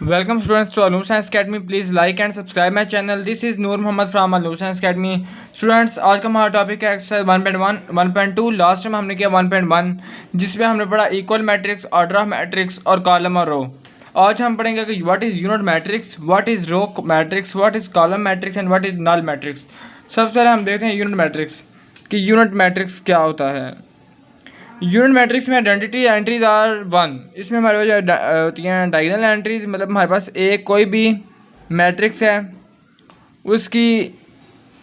Welcome students to Aloom Science Academy. Please like and subscribe my channel. This is Noor Mohammed from Aloom Science Academy. Students, आज का हमारा topic है exercise 1.1 1.2. Last time हमने किया 1.1 जिसमें हमने पढ़ा equal matrix, order of matrix और कॉलम और रो. आज हम पढ़ेंगे कि what is unit matrix, what is row matrix, what is column matrix and what is null matrix. सबसे पहले हम देखते हैं यूनिट मैट्रिक्स कि यूनिट मैट्रिक्स क्या होता है. यूनिट मैट्रिक्स में आइडेंटिटी एंट्रीज आर 1. इसमें हमारे पास जो होती हैं डायगोनल एंट्रीज, मतलब हमारे पास एक कोई भी मैट्रिक्स है उसकी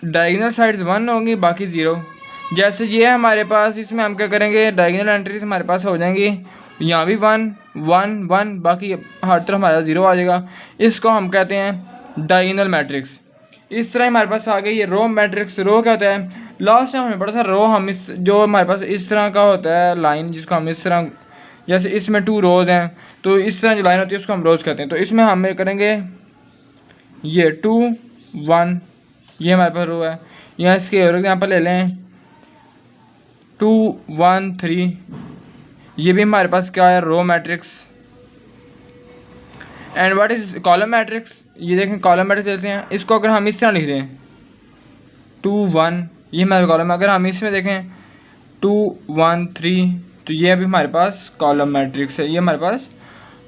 डायगोनल साइड्स 1 होंगी, बाकी 0. जैसे ये है हमारे पास, इसमें हम क्या करेंगे, डायगोनल एंट्रीज हमारे पास हो जाएंगी, यहाँ भी 1 1 1, बाकी हर तरफ हमारा 0 आ जाएगा. इसको हम कहते हैं डायगोनल मैट्रिक्स. इस तरह हमारे पास आ गई ये रो मैट्रिक्स. रो क्या होता है, लास्ट टाइम हमें पढ़ा था रो. हम इस जो हमारे पास इस तरह का होता है लाइन, जिसको हम इस तरह, जैसे इसमें 2 रोज़ हैं तो इस तरह जो लाइन होती है उसको हम रोज़ कहते हैं. तो इसमें हम करेंगे ये 2 1, ये हमारे पास रो है. यहाँ इसके और एग्जाम्पल ले लें 2 1 3, ये भी हमारे पास क्या है, row matrix. And what is column matrix, ये देखें कॉलम मैट्रिक्स देते हैं. इसको अगर हम इस तरह लिख दें 2 1, ये हमारा कॉलम है. अगर हम इसमें देखें 2 1 3, तो ये अभी हमारे पास कॉलम मैट्रिक्स है, ये हमारे पास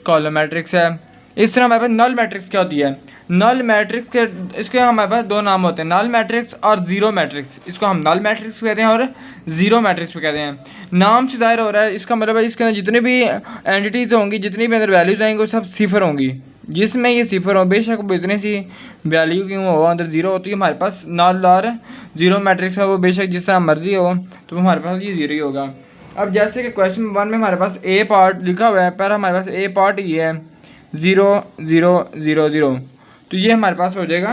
कॉलम मैट्रिक्स है. इस तरह हमारे पास नल मैट्रिक्स क्या होती है. नल मैट्रिक्स के इसके हमारे पास 2 नाम होते हैं, नल मैट्रिक्स और ज़ीरो मैट्रिक्स. इसको हम नल मैट्रिक्स कहते हैं और ज़ीरो मैट्रिक्स भी कहते हैं. नाम से ज़ाहिर हो रहा है, इसका मतलब है इसके अंदर जितनी भी एंटिटीज़ होंगी, जितनी भी अंदर वैल्यूज़ आएंगी वो सब सिफर होंगी. जिसमें ये सिफर हो, बेशक वो इतनी सी वैल्यू क्यों हो, अंदर 0 होती है. हमारे पास नल और ज़ीरो मैट्रिक्स है, वो बेशक जिस तरह मर्जी हो, तो हमारे पास ये 0 ही होगा. अब जैसे कि क्वेश्चन 1 में हमारे पास ए पार्ट लिखा हुआ है, पहले हमारे पास ए पार्ट ये है 0 0 0 0, तो ये हमारे पास हो जाएगा,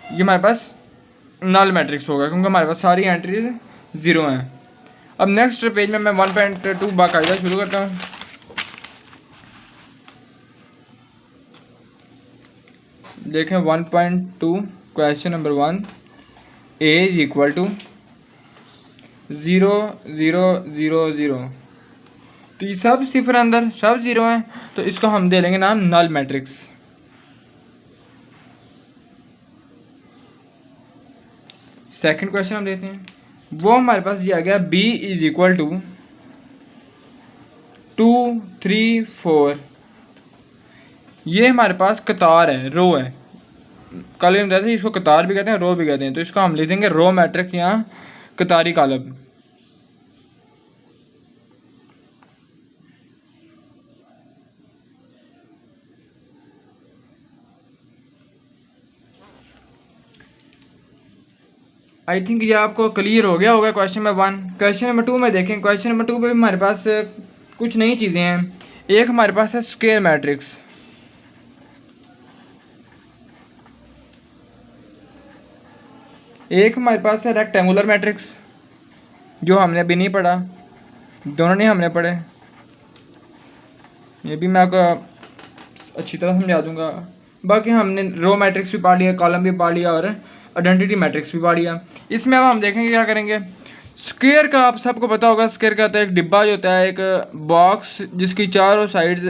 ये हमारे पास नल मैट्रिक्स होगा क्योंकि हमारे पास सारी एंट्रीज 0 हैं. अब नेक्स्ट पेज में मैं 1.2 बाकायदा शुरू करता हूँ. देखें 1.2 question number 1, A is equal to 0 0 0 0, तो ये सब सिफर अंदर सब 0 हैं, तो इसको हम दे लेंगे नाम नल मैट्रिक्स. सेकंड क्वेश्चन हम देखते हैं, वो हमारे पास ये आ गया बी इज इक्वल टू 2 3 4. ये हमारे पास कतार है, रो है. कल हम कहते हैं इसको कतार भी कहते हैं, रो भी कहते हैं, तो इसको हम लिख देंगे रो मैट्रिक्स, यहाँ कतारी कॉलम. आई थिंक ये आपको क्लियर हो गया होगा क्वेश्चन नंबर 1. क्वेश्चन नंबर 2 में देखें, क्वेश्चन नंबर 2 में भी हमारे पास कुछ नई चीज़ें हैं. एक हमारे पास है स्क्वायर मैट्रिक्स, एक हमारे पास है रेक्टेंगुलर मैट्रिक्स, जो हमने अभी नहीं पढ़ा, दोनों नहीं हमने पढ़े. ये भी मैं आपको अच्छी तरह समझा दूंगा. बाकी हमने रो मैट्रिक्स भी पढ़ लिया, कॉलम भी पढ़ लिया और आइडेंटिटी मैट्रिक्स भी पढ़ लिया. इसमें अब हम देखेंगे क्या करेंगे. स्क्वायर का आप सबको पता होगा, स्क्वायर का होता है एक डिब्बा जो होता है, एक बॉक्स जिसकी चारों sides,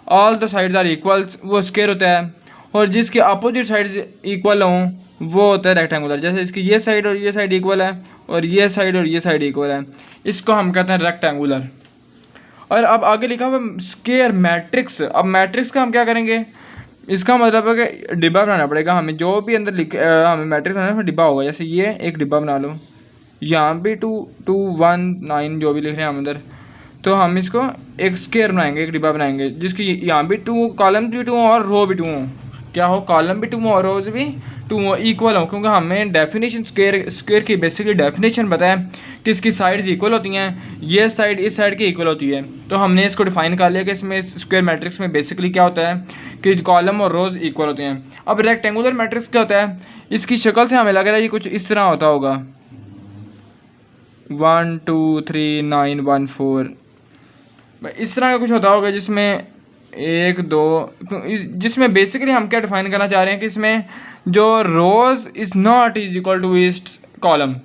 all the sides are equals, वो स्क्वायर होता है. और जिसके अपोजिट साइड्स इक्वल हों वो होता है रेक्टेंगुलर. जैसे इसकी ये साइड और ये साइड इक्वल है और ये साइड और ये साइड इक्वल है, इसको हम कहते हैं रेक्टेंगुलर. और अब आगे लिखा हुआ स्क्वायर मैट्रिक्स. अब मैट्रिक्स का हम क्या करेंगे, इसका मतलब है कि डिब्बा बनाना पड़ेगा हमें. जो भी अंदर हमें मैट्रिक्स बनाना है डिब्बा होगा. जैसे ये एक डिब्बा बना लो, यहाँ भी 2 2 1 9 जो भी लिख रहे हैं हम अंदर, तो हम इसको एक स्क्वायर बनाएंगे, एक डिब्बा बनाएंगे जिसकी यहाँ भी 2 कॉलम भी 2 और रो भी 2 हों. क्या हो, कॉलम भी 2 और रोज भी 2 इक्वल हो, क्योंकि हमें डेफिनेशन स्क्वायर की बेसिकली डेफिनेशन पता है कि इसकी साइड्स इक्वल होती हैं, ये साइड इस साइड की इक्वल होती है. तो हमने इसको डिफाइन कर लिया कि इसमें स्क्वायर मैट्रिक्स में बेसिकली क्या होता है कि कॉलम और रोज इक्वल होते हैं. अब रेक्टेंगुलर मैट्रिक्स क्या होता है, इसकी शक्ल से हमें लग रहा है ये कुछ इस तरह होता होगा 1 2 3 9 1 4, इस तरह का कुछ होता होगा, जिसमें 1 2, जिसमें बेसिकली हम क्या डिफाइन करना चाह रहे हैं कि इसमें जो rows is not is equal to इस कॉलम.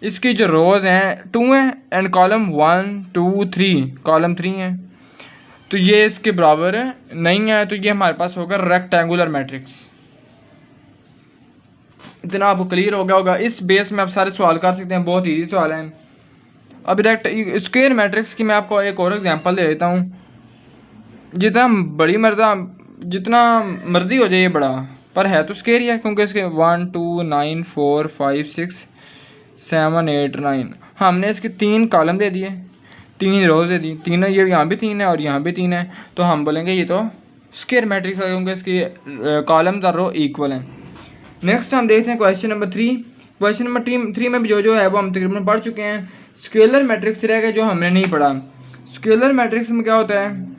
इसकी जो रोज हैं 2 हैं एंड कॉलम 1 2 3, कॉलम 3 है. तो ये इसके बराबर है नहीं है, तो ये हमारे पास होगा रेक्टेंगुलर मैट्रिक्स। इतना आपको क्लियर हो गया होगा। इस बेस में आप सारे सवाल कर सकते हैं, बहुत ईजी सवाल हैं। अब स्क्वायर मैट्रिक्स की मैं आपको एक और एग्जांपल दे देता हूँ। जितना मर्जी हो जाए ये बड़ा, पर है तो स्क्वायर ही है, क्योंकि इसके 1 2 9 4 5 6 7 8 9 हमने इसके 3 कॉलम दे दिए, 3 रोज दे दी, तीनों ये यहाँ भी 3 है और यहाँ भी 3 है, तो हम बोलेंगे ये तो स्क्वायर मैट्रिक्स है, क्योंकि इसकी कॉलम्स और रो इक्वल हैं। नेक्स्ट हम देखते हैं क्वेश्चन नंबर 3। क्वेश्चन नंबर 3 में भी जो है वो हम तकरीबन पढ़ चुके हैं। स्केलर मैट्रिक्स रह गया जो हमने नहीं पढ़ा। स्केलर मैट्रिक्स में क्या होता है,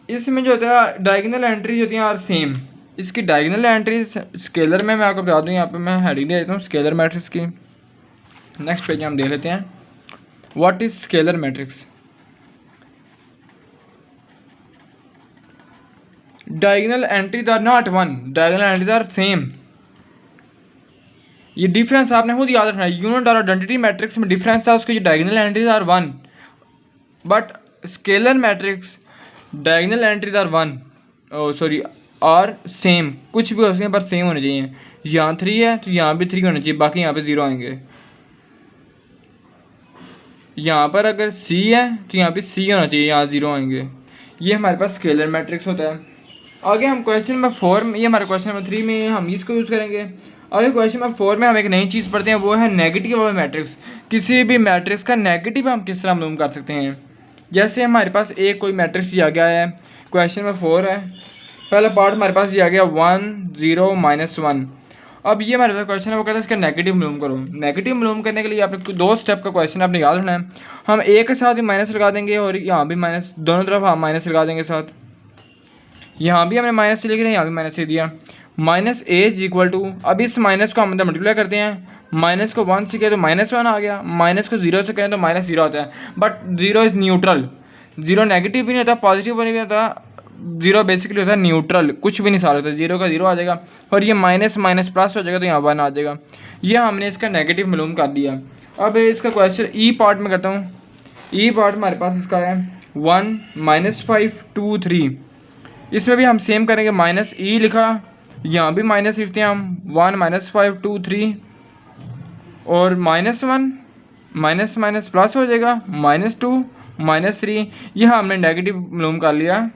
इसमें जो होता है डायगोनल एंट्रीज होती हैं और सेम। इसकी डायगोनल एंट्रीज स्केलर में मैं आपको बता दूँ, यहाँ पे मैं हेडिंग दे देता हूँ स्केलर मैट्रिक्स की। नेक्स्ट पेज हम देख लेते हैं what is scalar matrix. Diagonal entries are not one, diagonal entries are same. ये डिफरेंस आपने खुद याद रखना है। यूनिट और आइडेंटिटी मैट्रिक्स में डिफरेंस है, उसके जो diagonal entries are one, but scalar matrix diagonal entries are one और सेम। कुछ भी हो सकते हैं पर सेम होने चाहिए। यहाँ 3 है तो यहाँ भी 3 होना चाहिए, बाकी यहाँ पे 0 आएंगे। यहाँ पर अगर C है तो यहाँ पे C होना चाहिए, यहाँ 0 आएंगे। ये हमारे पास स्केलर मैट्रिक्स होता है। आगे हम क्वेश्चन नंबर 4 में, ये हमारे क्वेश्चन नंबर 3 में हम इसको यूज़ करेंगे। आगे क्वेश्चन नंबर 4 में हम एक नई चीज़ पढ़ते हैं, वो है नेगेटिव ऑफ मैट्रिक्स। किसी भी मैट्रिक्स का नेगेटिव हम किस तरह मालूम कर सकते हैं। जैसे हमारे पास एक कोई मैट्रिक्स दिया गया है, क्वेश्चन नंबर 4 है, पहला पार्ट हमारे पास दिया गया 1 0 -1। अब ये हमारे पास क्वेश्चन है, वो कहता है इसका नेगेटिव मालूम करो। नेगेटिव मालूम करने के लिए आपने 2 स्टेप का क्वेश्चन आपने याद रखना है। हम एक के साथ ही माइनस लगा देंगे और यहाँ भी माइनस, दोनों तरफ हम माइनस लगा देंगे साथ। यहाँ भी हमने माइनस लिख दिया, यहाँ भी माइनस लिख दिया। Minus A is equal to, अब इस माइनस को हम अंदर मल्टीप्लाई करते हैं। माइनस को 1 से किया तो -1 आ गया, माइनस को 0 से करें तो -0 आता है। बट 0 इज़ न्यूट्रल, 0 नेगेटिव भी नहीं होता, पॉजिटिव भी नहीं होता। 0 बेसिकली होता है न्यूट्रल, कुछ भी नहीं साल होता। 0 का 0 आ जाएगा और ये माइनस माइनस प्लस हो जाएगा तो यहाँ 1 आ जाएगा। ये हमने इसका नेगेटिव मालूम कर दिया। अब इसका क्वेश्चन ई पार्ट में करता हूँ। ई पार्ट हमारे पास इसका है 1 -5 2 3। इसमें भी हम सेम करेंगे, माइनस ई लिखा, यहाँ भी माइनस लिखते हैं हम, 1 -5 2 3 और -1 माइनस माइनस प्लस हो जाएगा, -2 -3। यह हमने नेगेटिव मालूम कर लिया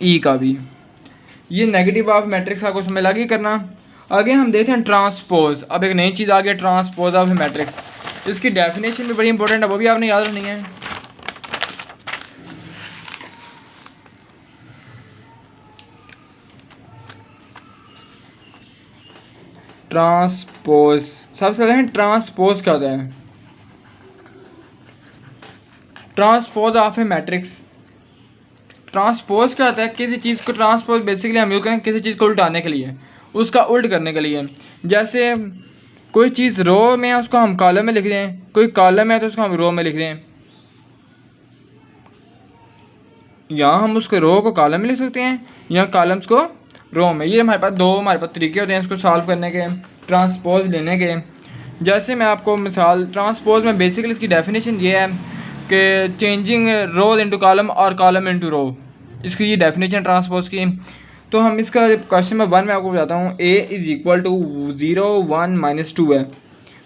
ई का भी। ये नेगेटिव ऑफ मैट्रिक्स का कुछ में लग ही करना। आगे हम देखते हैं ट्रांसपोज। अब एक नई चीज़ आ गई, ट्रांसपोज ऑफ मैट्रिक्स। इसकी डेफिनेशन भी बड़ी इंपॉर्टेंट है, वो भी आपने याद रखनी है। ट्रांसपोज, सबसे पहले ट्रांसपोज क्या होता है। Transpose of A matrix, transpose क्या होता है, किसी चीज़ को ट्रांसपोज बेसिकली हम यूज करें किसी चीज़ को उल्टाने के लिए, उसका उल्ट करने के लिए। जैसे कोई चीज़ रो में है उसको हम कॉलम में लिख दें, कोई कॉलम है तो उसको हम रो में लिख दें। यहाँ हम उसको रो को कॉलम में लिख सकते हैं, यहाँ कॉलम्स को रो में। ये हमारे पास तरीके होते हैं इसको सॉल्व करने के, ट्रांसपोज लेने के। जैसे मैं आपको मिसाल, ट्रांसपोज में बेसिकली इसकी डेफिनेशन ये है कि चेंजिंग रोज इनटू कॉलम और कॉलम इनटू रो, इसकी ये डेफिनेशन ट्रांसपोज की। तो हम इसका क्वेश्चन नंबर 1 में आपको बताता हूँ, a इज़ इक्वल टू 0 1 -2 है।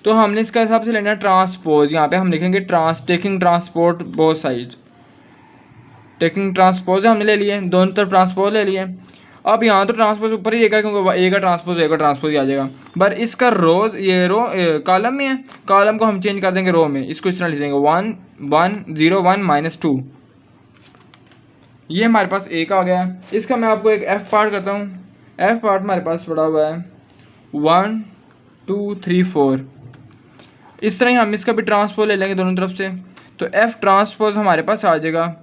तो हमने इसका हिसाब से लेना ट्रांसपोज। यहाँ पे हम लिखेंगे taking transport both side. Taking transpose हमने ले लिए, दोनों तरफ ट्रांसपोज ले लिए। अब यहाँ तो ट्रांसपोज ऊपर ही रहेगा क्योंकि ए का ट्रांसपोज ही आ जाएगा। पर इसका रोज, ये रो कॉलम में है, कॉलम को हम चेंज कर देंगे रो में। इसको इस तरह लिख देंगे 1 1 0 1 -2। ये हमारे पास ए का आ गया। इसका मैं आपको एक एफ पार्ट करता हूँ। एफ पार्ट हमारे पास पड़ा हुआ है 1 2 3 4। इस तरह ही हम इसका भी ट्रांसपोज ले लेंगे दोनों तरफ से। तो एफ ट्रांसपोज हमारे पास आ जाएगा।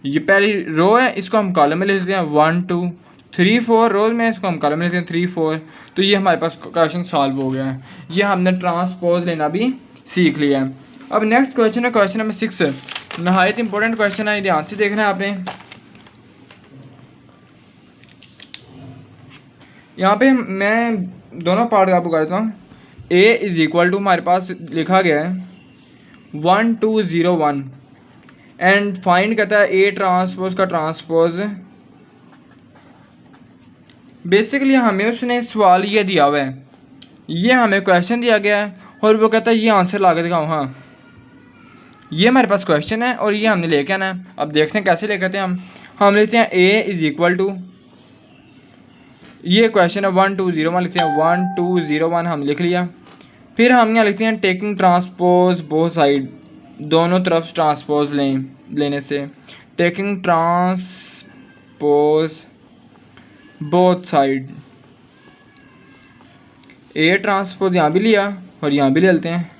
ये पहली रो है, इसको हम कॉलम में लिख देते हैं 1 2 3 4 रोज में, इसको हम कॉलम में लिखते हैं 3 4। तो ये हमारे पास क्वेश्चन सॉल्व हो गया है। ये हमने ट्रांसपोज लेना भी सीख लिया है। अब नेक्स्ट क्वेश्चन है क्वेश्चन नंबर 6। नहायत इंपॉर्टेंट क्वेश्चन है, ध्यान से देखना है आपने। यहाँ पे मैं दोनों पार्ट आपको करता हूँ। a इज़ इक्वल टू हमारे पास लिखा गया है 1 2 0 1। एंड फाइंड कहता है ए ट्रांसपोज का ट्रांसपोज। बेसिकली हमें उसने सवाल ये दिया हुआ है, ये हमें क्वेश्चन दिया गया है और वो कहता है ये आंसर ला के दिखाओ। हाँ, ये हमारे पास क्वेश्चन है और ये हमने लेके आना है। अब देखते हैं कैसे लेके आते हैं हम लेते हैं ए इज़ इक्वल टू, ये क्वेश्चन है 1 2 0 1 लिखते हैं 1 2 0 1 हम लिख लिया। फिर हम यहाँ लिखते हैं टेकिंग ट्रांसपोज बोथ साइड, दोनों तरफ ट्रांसपोज लेने से, taking transpose both side, A transpose यहाँ भी लिया और यहाँ भी ले लेते हैं।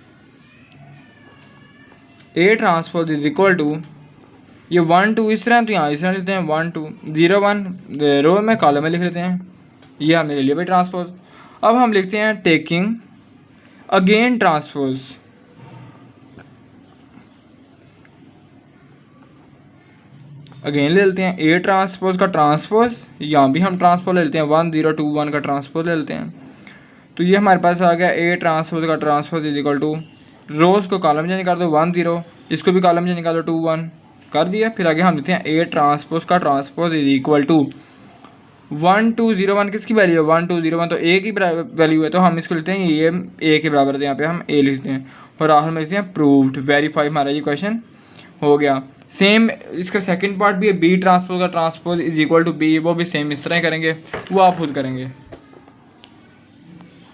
A transpose is equal to, ये 1 2 इस तरह है तो यहाँ इस तरह लेते हैं 1 2 0 1 रो में कॉलम में लिख लेते हैं। ये हमने ले लिया भाई ट्रांसपोज। अब हम लिखते हैं टेकिंग अगेन ट्रांसपोज, अगेन ले लेते हैं ए ट्रांसपोज का ट्रांसपोज, यहाँ भी हम ट्रांसपोज ले लेते हैं 1 0 2 1 का ट्रांसपोज ले लेते हैं। तो ये हमारे पास आ गया ए ट्रांसपोज का ट्रांसपोज इज इक्वल टू, रोज़ को कॉलम चेंज कर दो 1 0, इसको भी कॉलम चेंज कर दो 2 1 कर दिया। फिर आगे हम लिखते हैं ए ट्रांसपोज का ट्रांसपोज इज इक्वल टू 1 2 0 1 किसकी वैल्यू है 1 2 0 1 तो ए की वैल्यू है, तो हम इसको लिखते हैं ये ए के बराबर है, यहाँ पे हम ए लिखते हैं और आखिर में लिखते हैं प्रूव्ड, वेरीफाई, हमारा ये क्वेश्चन हो गया। सेम इसका सेकंड पार्ट भी है, बी ट्रांसपोज का transpose is equal to B, वो भी सेम इस तरह करेंगे, वो आप खुद करेंगे।